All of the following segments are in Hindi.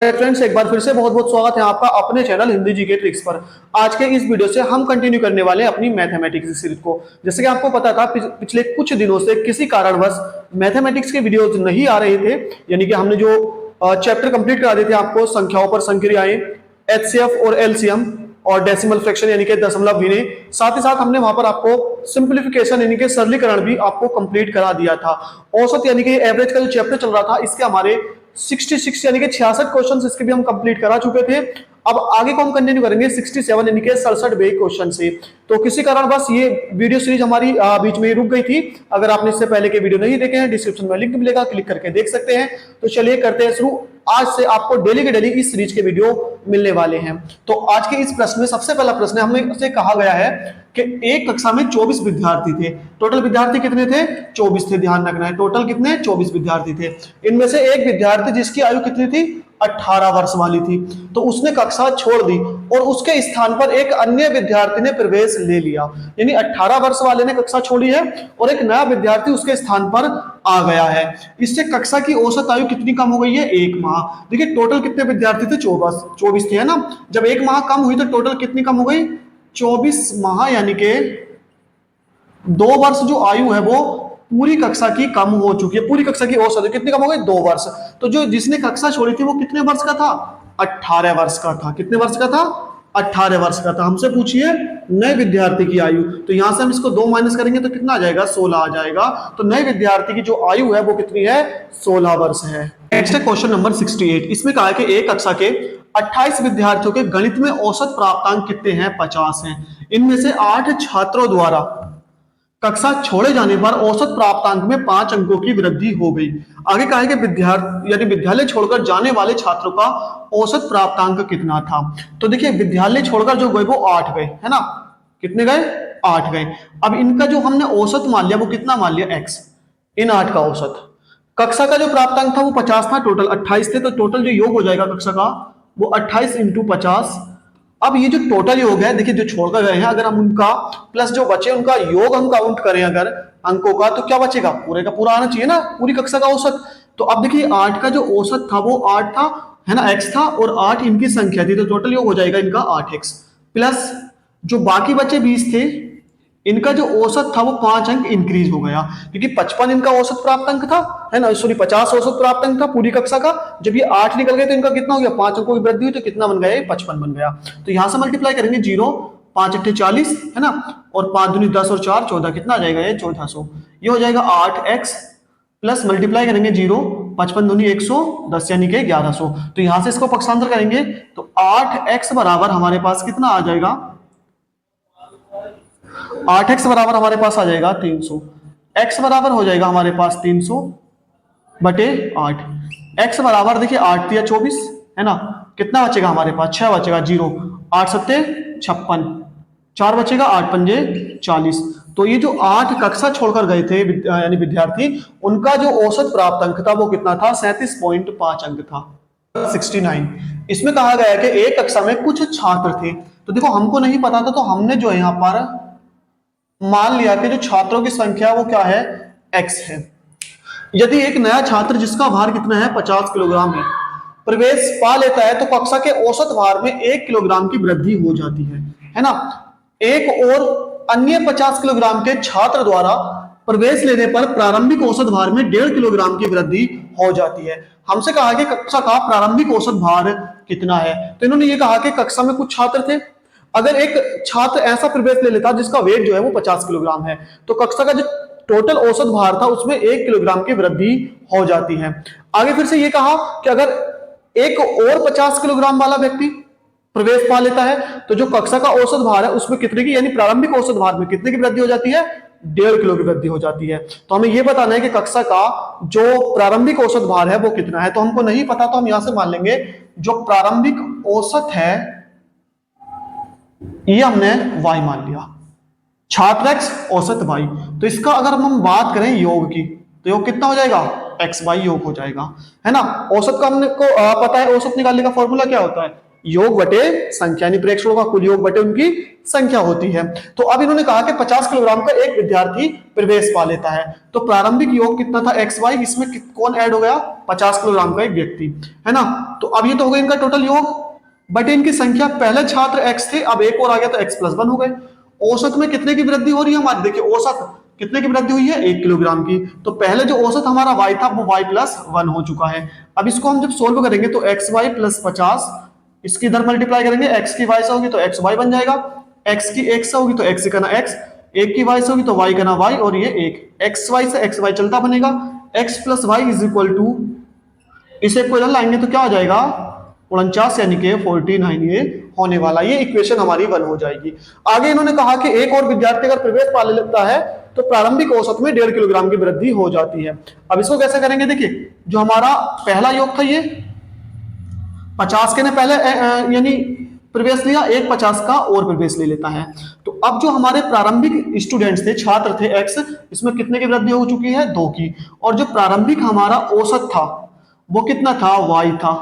फ्रेंड्स, एक बार फिर से बहुत बहुत स्वागत है आपका अपने चैनल हिंदी जीके ट्रिक्स पर। आज के इस वीडियो से हम कंटिन्यू करने वाले हैं अपनी मैथमेटिक्स सीरीज को। जैसे कि आपको पता था पिछले कुछ दिनों से किसी कारणवश मैथमेटिक्स के वीडियोस नहीं आ रहे थे, यानी कि हमने जो चैप्टर कंप्लीट करा दिए थे आपको, संख्याओं पर संक्रियाएं, एचसीएफ और एलसीएम और डेसिमल फ्रैक्शन यानी कि दशमलव भिन्नें, साथ ही साथ हमने वहां पर आपको सिंप्लीफिकेशन यानी कि सरलीकरण भी आपको कंप्लीट करा दिया था। औसत यानी कि एवरेज का जो चैप्टर चल रहा था, इसके हमारे 66 यानी कि 66 क्वेश्चन इसके भी हम कंप्लीट करा चुके थे। अब आगे को हम कंटिन्यू करेंगे 67 यानी कि 67वें क्वेश्चन से। तो किसी कारण बस ये वीडियो सीरीज हमारी बीच में रुक गई थी। अगर आपने इससे पहले के वीडियो नहीं देखे हैं, डिस्क्रिप्शन में लिंक मिलेगा, क्लिक करके देख सकते हैं। तो चलिए करते हैं शुरू। आज से आपको डेली के डेली इस सीरीज के वीडियो मिलने वाले हैं। तो आज के इस प्रश्न में सबसे पहला प्रश्न है, हमें से कहा गया है कि एक कक्षा में 24 विद्यार्थी थे। टोटल विद्यार्थी कितने थे? 24 थे। ध्यान रखना है, टोटल कितने? 24 विद्यार्थी थे। इनमें से एक विद्यार्थी जिसकी आयु कितनी थी? 18 वर्ष वाली थी, तो उसने कक्षा छोड़ दी और उसके स्थान पर एक अन्य विद्यार्थी ने प्रवेश ले लिया। यानी 18 वर्ष वाले ने कक्षा छोड़ी है और एक नया विद्यार्थी उसके स्थान पर आ गया है। इससे कक्षा की औसत आयु कितनी कम हो गई है? 1 माह। देखिए टोटल कितने विद्यार्थी थे? 24 थे, है ना। जब 1 माह कम हुई तो टोटल कितनी कम हो गई? 24 माह, यानी कि 2 वर्ष जो आयु है वो पूरी कक्षा की कम हो चुकी है। पूरी कक्षा की औसत कितनी कम हो गई? 2 वर्ष। तो जो जिसने कक्षा छोड़ी थी वो कितने वर्ष का था? 18 वर्ष का था। कितने वर्ष का था? 18 वर्ष का था। हमसे पूछिए नए विद्यार्थी की आयु, तो यहां से हम इसको 2 माइनस करेंगे तो कितना आ जाएगा? 16 आ जाएगा। तो नए विद्यार्थी की जो आयु है वो कितनी है? 16 वर्ष है। नेक्स्ट है क्वेश्चन नंबर 68। इसमें कहा है कि एक कक्षा के 28 विद्यार्थियों के गणित में औसत प्राप्तांक कितने हैं? 50 हैं। इनमें से 8 छात्रों द्वारा कक्षा छोड़े जाने पर औसत प्राप्तांक में 5 अंकों की वृद्धि हो गई। आगे कहा है कि विद्यार्थी यानी विद्यालय छोड़कर जाने वाले छात्रों का औसत प्राप्तांक कितना था? तो देखिए विद्यालय छोड़कर जो गए वो 8 गए, है ना। कितने गए? 8 गए। अब इनका जो हमने औसत मान लिया वो कितना मान लिया? x। इन 8 का औसत। कक्षा का जो प्राप्तांक था वो 50 था, टोटल 28 थे, तो टोटल जो योग हो जाएगा कक्षा का वो 28 इंटू 50। अब ये जो टोटल योग है, देखिए जो छोड़कर गए हैं, अगर हम उनका प्लस जो बचे उनका योग हम काउंट करें अगर अंकों का, तो क्या बचेगा? पूरे का पूरा आना चाहिए ना, पूरी कक्षा का औसत। तो अब देखिए 8 का जो औसत था वो 8 था, है ना, x था, और 8 इनकी संख्या थी, तो टोटल योग हो जाएगा इनका 8x प्लस जो बाकी बचे 20 थे, इनका जो औसत था वो 5 अंक इंक्रीज हो गया, क्योंकि 55 इनका औसत प्राप्त अंक था, है ना, सॉरी 50 औसत प्राप्त अंक था पूरी कक्षा का। जब ये 8 निकल गए तो इनका कितना हो गया? 5 अंकों की वृद्धि हुई, तो कितना बन गया? 55 बन गया। तो यहां से मल्टीप्लाई करेंगे 0, 5 अट्ठे 40, है ना, और 5 दूनी 10 और 4 14, कितना आ जाएगा? ये 1400। ये हो जाएगा 8x प्लस मल्टीप्लाई करेंगे 0, 55 दूनी 110 यानी कि 1100। तो यहां से इसको पक्षांतर करेंगे तो 8x बराबर हमारे पास कितना आ जाएगा? 8x बराबर हमारे पास आ जाएगा 300। x बराबर हो जाएगा हमारे पास 300 बटे 8। x बराबर देखिए 8 दिया 24, है ना, कितना बचेगा हमारे पास? 6 बचेगा, 0 8 सत्ते 56, 4 बचेगा, 8 पंजे 40। तो ये जो 8 कक्षा छोड़कर गए थे यानी विद्यार्थी, उनका जो औसत प्राप्त अंक था वो कितना था? 37.5 अंक था। 69। इसमें कहा गया है कि एक कक्षा में कुछ छात्र थे। तो देखो हमको नहीं पता था, तो हमने जो है यहाँ पर मान लिया कि जो छात्रों की संख्या वो क्या है? x है। यदि एक नया छात्र जिसका भार कितना है? 50 किलोग्राम है, प्रवेश पा लेता है, तो कक्षा के औसत भार में 1 किलोग्राम की वृद्धि हो जाती है ना। एक और अन्य 50 किलोग्राम के छात्र द्वारा प्रवेश लेने पर प्रारंभिक औसत भार में 1.5 किलोग्राम की वृद्धि हो जाती है। हमसे कहा कि कक्षा का प्रारंभिक औसत भार कितना है, तो इन्होंने ये कहा कि कक्षा में कुछ छात्र थे। अगर एक छात्र ऐसा प्रवेश ले लेता जिसका वेट जो है वो 50 किलोग्राम है, तो कक्षा का जो टोटल औसत भार था उसमें 1 किलोग्राम की वृद्धि हो जाती है। आगे फिर से ये कहा कि अगर एक और 50 किलोग्राम वाला व्यक्ति प्रवेश पा लेता है, तो जो कक्षा का औसत भार है उसमें कितने की, यानी प्रारंभिक औसत भार में कितने की वृद्धि हो जाती है? 1.5 किलो की वृद्धि हो जाती है। तो हमें यह बताना है कि कक्षा का जो प्रारंभिक औसत भार है वो कितना है। तो हमको नहीं पता, तो हम यहां से मान लेंगे जो प्रारंभिक औसत है ये हमने y मान लिया, छात्र x औसत y। तो इसका अगर हम बात करें योग की, तो योग कितना हो जाएगा? x y योग हो जाएगा, है ना। औसत का हमने को पता है, औसत निकालने का फॉर्मूला क्या होता है? योग बटे संख्या, यानी प्रेक्षणों का कुल योग बटे उनकी संख्या होती है। तो अब इन्होंने कहा कि 50 किलोग्राम का एक विद्यार्थी प्रवेश पा लेता है, तो प्रारंभिक योग कितना था एक्स वाई, इसमें कौन ऐड हो गया 50 किलोग्राम का एक व्यक्ति, है ना। तो अब ये तो हो गया इनका टोटल योग बटे इनकी संख्या। पहले छात्र एक्स थे, अब एक और आ गया तो एक्स प्लस 1 हो गए। औसत में कितने की वृद्धि हो रही है हमारी, देखिए औसत कितने की वृद्धि हुई है 1 किलोग्राम की। तो पहले जो औसत हमारा y था वो y प्लस 1 हो चुका है। अब इसको हम जब सोल्व करेंगे तो एक्स वाई प्लस 50, इसकी इधर मल्टीप्लाई करेंगे, x की y से होगी तो एक्स वाई बन जाएगा, x की x से होगी तो x का ना x, एक की y से होगी तो y का ना y, और ये एक एक्स वाई से एक्स वाई चलता बनेगा, x plus y is equal to, इसे कोई लाएंगे तो क्या हो जाएगा 49, यानी कि 49 ये होने वाला, ये इक्वेशन हमारी 1 हो जाएगी। आगे इन्होंने कहा कि एक और विद्यार्थी अगर प्रवेश पा लेता है तो प्रारंभिक औसत में 1.5 किलोग्राम की वृद्धि हो जाती है। अब इसको कैसे करेंगे, देखिए जो हमारा पहला योग था ये 50 के ने पहले यानी प्रवेश लिया, एक 50 का और प्रवेश ले लेता है। तो अब जो हमारे प्रारंभिक स्टूडेंट्स थे, छात्र थे x, इसमें कितने की वृद्धि हो चुकी है 2 की, और जो प्रारंभिक हमारा औसत था वो कितना था y था,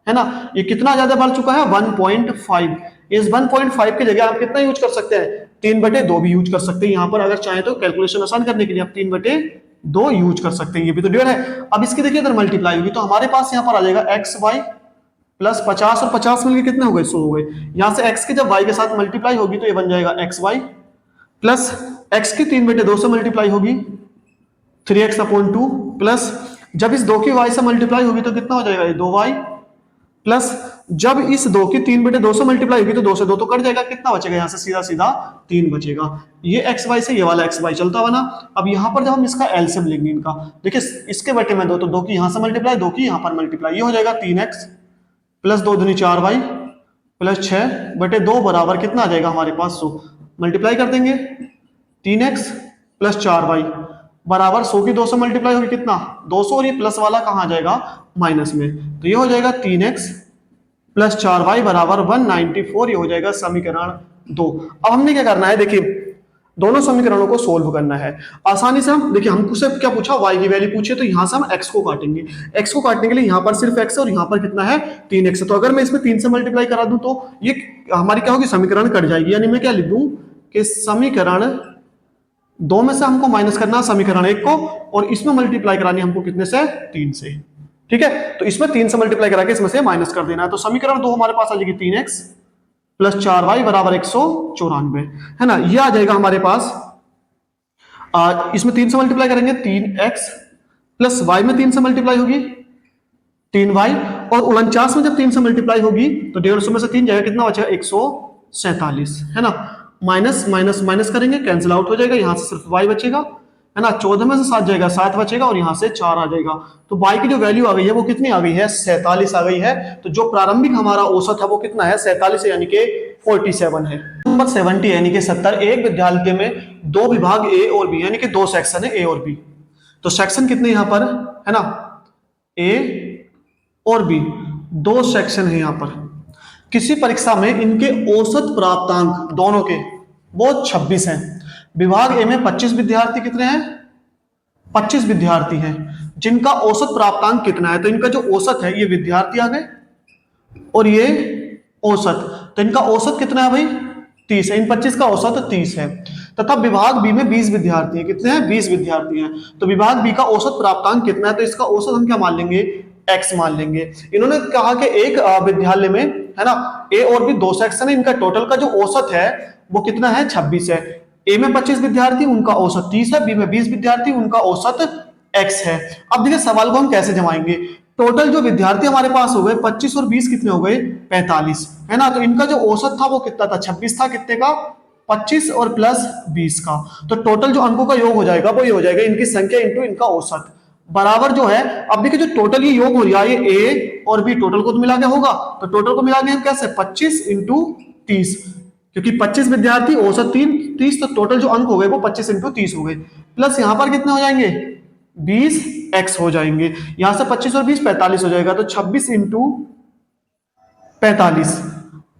है ना। ये कितना ज्यादा बढ़ चुका है 1.5। इस 1.5 की जगह आप कितना यूज कर सकते हैं 3/2 भी यूज कर सकते हैं। यहां पर अगर चाहे तो कैलकुलेशन आसान करने के लिए आप 3/2 यूज कर सकते हैं, ये भी तो 1.5 है। अब इसकी देखिए इधर मल्टीप्लाई होगी तो हमारे पास यहां पर आ जाएगा एक्स वाई प्लस 50 और 50 मिलकर कितने हो गए 100 हो गए। यहां से x की जब y के साथ मल्टीप्लाई होगी तो ये बन जाएगा एक्स वाई प्लस x की 3/2 से मल्टीप्लाई होगी 3x/2 प्लस जब इस 2 की y से मल्टीप्लाई होगी तो कितना हो जाएगा ये 2y प्लस जब इस 2 की 3/2 से मल्टीप्लाई होगी तो 2 से 2 तो कट जाएगा, कितना बचेगा यहां से सीधा सीधा 3 बचेगा। ये एक्स वाई से ये वाला एक्स वाई चलता बना। अब यहां पर जब हम इसका एलसीएम लेंगे इनका, देखिए इसके बटे में 2 तो 2 की यहां से मल्टीप्लाई 2 की यहां पर मल्टीप्लाई, ये हो जाएगा 3x प्लस 2 दूनी 4y प्लस 6/2 बराबर कितना आ जाएगा हमारे पास 100। मल्टीप्लाई कर देंगे 3x प्लस 4y बराबर 100 की 2 से मल्टीप्लाई होगी कितना 200, और ये प्लस वाला कहाँ आ जाएगा माइनस में, तो ये हो जाएगा 3x प्लस 4y बराबर 194, ये हो जाएगा समीकरण 2। अब हमने क्या करना है, देखिए दोनों समीकरणों को सोल्व करना है आसानी से। हम देखिए हमको सिर्फ क्या पूछा y की वैल्यू पूछी, तो यहां से हम x को काटेंगे, x को काटने के लिए यहां पर सिर्फ x है और यहां पर कितना है 3x। तो अगर मैं इसमें 3 से मल्टीप्लाई करा दूं तो ये हमारी क्या होगी समीकरण कट जाएगी, यानी मैं क्या लिख दूं कि समीकरण 2 में से हमको माइनस करना समीकरण 1 को, और इसमें मल्टीप्लाई करानी हमको कितने से 3 से, ठीक है। तो इसमें 3 से मल्टीप्लाई करा के इसमें से माइनस कर देना है, तो समीकरण 2 हमारे पास आ जाएगी 3x प्लस 4y बराबर 194, है ना। ये आ जाएगा हमारे पास, इसमें 3 से मल्टीप्लाई करेंगे 3x प्लस y में 3 से मल्टीप्लाई होगी 3y, और 49 में जब 3 से मल्टीप्लाई होगी तो 150 में से 3 जाएगा, कितना बचेगा 147, है ना। माइनस माइनस माइनस करेंगे कैंसिल आउट हो जाएगा, यहां से सिर्फ y बचेगा, है ना। 14 में से 7 जाएगा 7 बचेगा, और यहां से 4 आ जाएगा। तो y की जो वैल्यू आ गई है वो कितनी आ गई है 47 आ गई है। तो जो प्रारंभिक हमारा औसत है वो कितना है 47, यानी कि 47 है। नंबर 70 यानी कि 70, एक विद्यालय में 2 विभाग ए और बी, यानी कि 2 सेक्शन है ए और बी। तो सेक्शन कितने यहां पर है ना, ए और बी 2 सेक्शन है यहां पर। किसी परीक्षा में इनके औसत प्राप्तांक दोनों के वो 26 हैं। विभाग ए में 25 विद्यार्थी कितने हैं 25 विद्यार्थी हैं, जिनका औसत प्राप्तांक कितना है, तो इनका जो औसत है ये विद्यार्थी आ गए और ये औसत, तो इनका औसत कितना है भाई 30 है, इन 25 का औसत 30 है। तथा विभाग बी में 20 विद्यार्थी हैं, कितने हैं 20 विद्यार्थी हैं। तो विभाग बी का औसत प्राप्तांक कितना है, तो इसका औसत हम क्या मान लेंगे x मान लेंगे। इन्होंने कहा कि एक विद्यालय में है ना ए और बी 2 सेक्शन है, इनका टोटल का जो औसत है वो कितना है 26 है। ए में 25 विद्यार्थी उनका औसत 30 है, बी में 20 विद्यार्थी उनका औसत x है। अब देखिए सवाल को हम कैसे जमाएंगे, टोटल जो विद्यार्थी हमारे पास हो गए 25 और 20 कितने हो गए 45, है ना। तो इनका जो औसत था वो कितना था 26 था, कितने का 25 और प्लस 20 का। तो टोटल जो अंकों का योग हो जाएगा वो ये हो जाएगा इनकी संख्या इंटू इनका औसत बराबर जो है। अब देखिए जो टोटल ये योग हो रहा है ये ए और बी टोटल को तो मिला के होगा, तो टोटल को मिला के हम कैसे 25 इंटू 30, क्योंकि 25 विद्यार्थी औसत 30, तो टोटल जो अंक हो गए वो 25 इंटू 30 हो गए, प्लस यहां पर कितने हो जाएंगे 20x हो जाएंगे, यहां से 25 और 20 45 हो जाएगा, तो 26 इंटू 45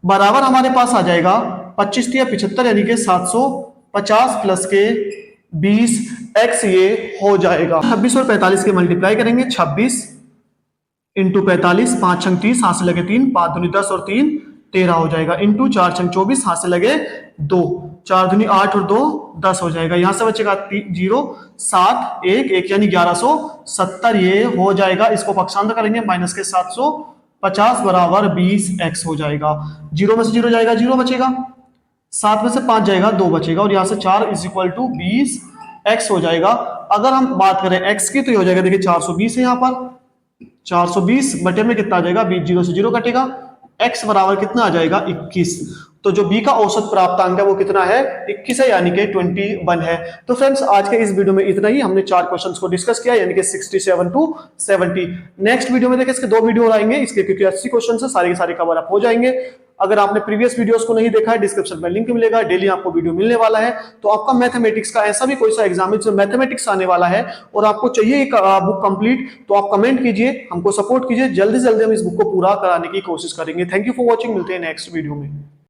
बराबर हमारे पास आ जाएगा 25 75 यानी कि 750 प्लस के 20x ये हो जाएगा। 26 और 45 के मल्टीप्लाई करेंगे 26 इंटू 45 5 6 30 हाथ से लगे 3 5 दूनी 10 और 3 13 हो जाएगा, इंटू 4 छंग 24, हाथ से लगे 2, 4 दूनी 8 और 2 10 हो जाएगा। यहां से बचेगा 0 7 1 1 यानी 1170 ये हो जाएगा। इसको पक्षांतर करेंगे माइनस के 750 बराबर 20x हो जाएगा। जीरो में से जीरो जाएगा, जीरो बचेगा, 7 में से 5 जाएगा, 2 बचेगा और यहां से 4 इज इक्वल टू 20x हो जाएगा। अगर हम बात करें x की तो ये हो जाएगा, देखिए 420 है, यहां पर 420 बटे में कितना आ जाएगा, 20 जीरो से जीरो कटेगा, x बराबर कितना आ जाएगा 21। तो जो b का औसत प्राप्तांक है वो कितना है, 21 है, यानी कि 21 है। तो फ्रेंड्स आज के इस वीडियो में इतना ही, हमने 4 क्वेश्चंस को डिस्कस किया, यानी कि 67 टू 70। नेक्स्ट वीडियो में देखिए इसके 2 वीडियो आएंगे, इसके क्योंकि 80 क्वेश्चन है, सारे के सारे कवर अप हो जाएंगे। अगर आपने प्रीवियस वीडियोस को नहीं देखा है, डिस्क्रिप्शन में लिंक मिलेगा, डेली आपको वीडियो मिलने वाला है। तो आपका मैथमेटिक्स का ऐसा भी कोई सा एग्जाम है जिसमें मैथमेटिक्स आने वाला है और आपको चाहिए एक बुक कंप्लीट, तो आप कमेंट कीजिए, हमको सपोर्ट कीजिए, जल्दी से जल्दी हम इस बुक को पूरा कराने की कोशिश करेंगे। थैंक यू फॉर वॉचिंग, मिलते हैं नेक्स्ट वीडियो में।